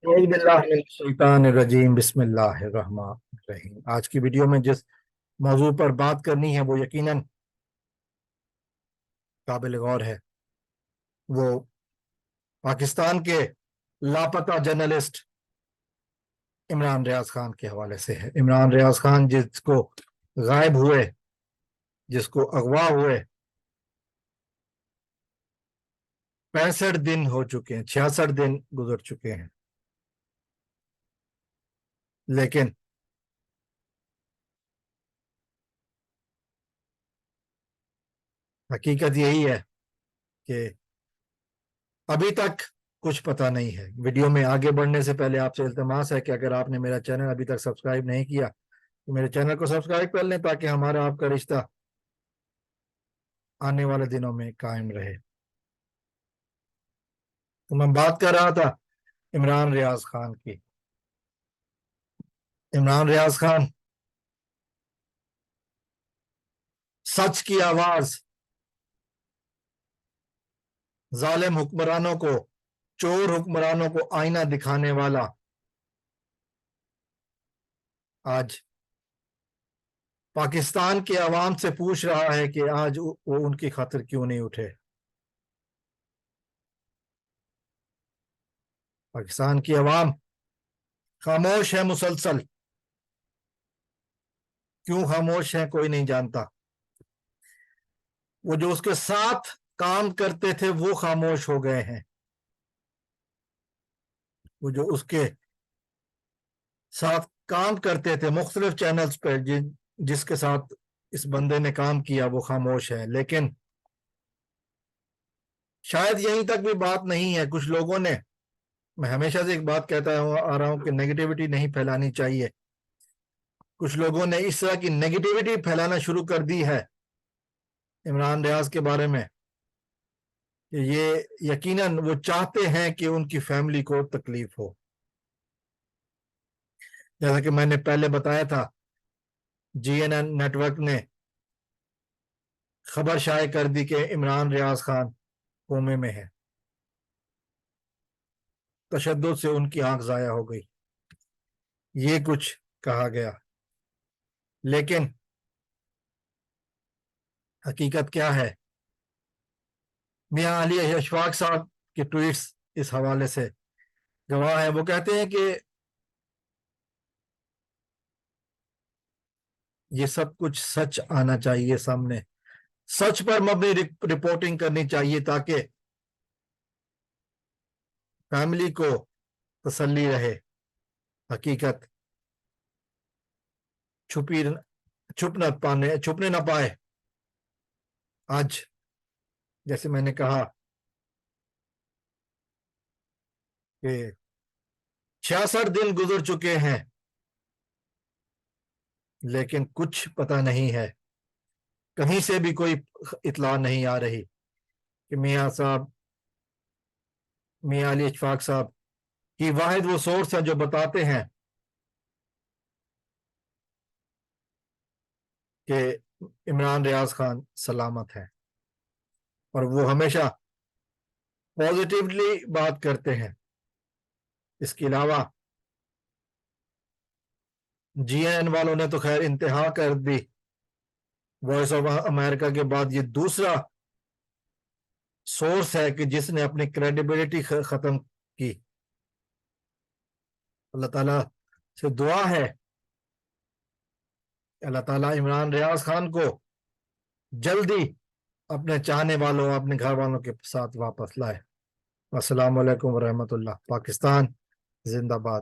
اعوذ باللہ من الشیطان الرجیم بسم اللہ الرحمن الرحیم۔ آج کی ویڈیو میں جس موضوع پر بات کرنی ہے وہ یقیناً قابل غور ہے۔ وہ پاکستان کے لاپتہ جرنلسٹ عمران ریاض خان کے حوالے سے ہے۔ عمران ریاض خان جس کو غائب ہوئے، جس کو اغوا ہوئے 65 دن ہو چکے ہیں، 66 دن گزر چکے ہیں، لیکن حقیقت یہی ہے کہ ابھی تک کچھ پتہ نہیں ہے۔ ویڈیو میں آگے بڑھنے سے پہلے آپ سے التماس ہے کہ اگر آپ نے میرا چینل ابھی تک سبسکرائب نہیں کیا تو میرے چینل کو سبسکرائب کر لیں تاکہ ہمارا آپ کا رشتہ آنے والے دنوں میں قائم رہے۔ تو میں بات کر رہا تھا عمران ریاض خان کی۔ عمران ریاض خان سچ کی آواز، ظالم حکمرانوں کو، چور حکمرانوں کو آئینہ دکھانے والا، آج پاکستان کے عوام سے پوچھ رہا ہے کہ آج وہ ان کی خاطر کیوں نہیں اٹھے۔ پاکستان کی عوام خاموش ہے مسلسل، کیوں خاموش ہے کوئی نہیں جانتا۔ وہ جو اس کے ساتھ کام کرتے تھے وہ خاموش ہو گئے ہیں، وہ جو اس کے ساتھ کام کرتے تھے مختلف چینلز پہ، جس کے ساتھ اس بندے نے کام کیا وہ خاموش ہے۔ لیکن شاید یہیں تک بھی بات نہیں ہے۔ کچھ لوگوں نے، میں ہمیشہ سے ایک بات کہتا آ رہا ہوں کہ نیگیٹیوٹی نہیں پھیلانی چاہیے۔ کچھ لوگوں نے اس طرح کی نیگیٹیوٹی پھیلانا شروع کر دی ہے عمران ریاض کے بارے میں کہ یہ یقیناً وہ چاہتے ہیں کہ ان کی فیملی کو تکلیف ہو۔ جیسا کہ میں نے پہلے بتایا تھا، جی این این نیٹ ورک نے خبر شائع کر دی کہ عمران ریاض خان کومے میں ہے، تشدد سے ان کی آنکھ ضائع ہو گئی، یہ کچھ کہا گیا۔ لیکن حقیقت کیا ہے؟ میاں علی اشفاق صاحب کے ٹویٹس اس حوالے سے گواہ ہے۔ وہ کہتے ہیں کہ یہ سب کچھ سچ آنا چاہیے سامنے، سچ پر مبنی رپورٹنگ کرنی چاہیے تاکہ فیملی کو تسلی رہے، حقیقت چھپنے نہ پائے۔ آج جیسے میں نے کہا کہ 66 دن گزر چکے ہیں لیکن کچھ پتہ نہیں ہے، کہیں سے بھی کوئی اطلاع نہیں آ رہی کہ میاں علی اشفاق صاحب کی واحد وہ سورس ہے جو بتاتے ہیں کہ عمران ریاض خان سلامت ہے، اور وہ ہمیشہ پازیٹیولی بات کرتے ہیں۔ اس کے علاوہ جی این والوں نے تو خیر انتہا کر دی، وائس آف امریکہ کے بعد یہ دوسرا سورس ہے کہ جس نے اپنی کریڈیبلٹی ختم کی۔ اللہ تعالیٰ سے دعا ہے کہ اللہ تعالیٰ عمران ریاض خان کو جلدی اپنے چاہنے والوں، اپنے گھر والوں کے ساتھ واپس لائے۔ السلام علیکم ورحمۃ اللہ۔ پاکستان زندہ باد۔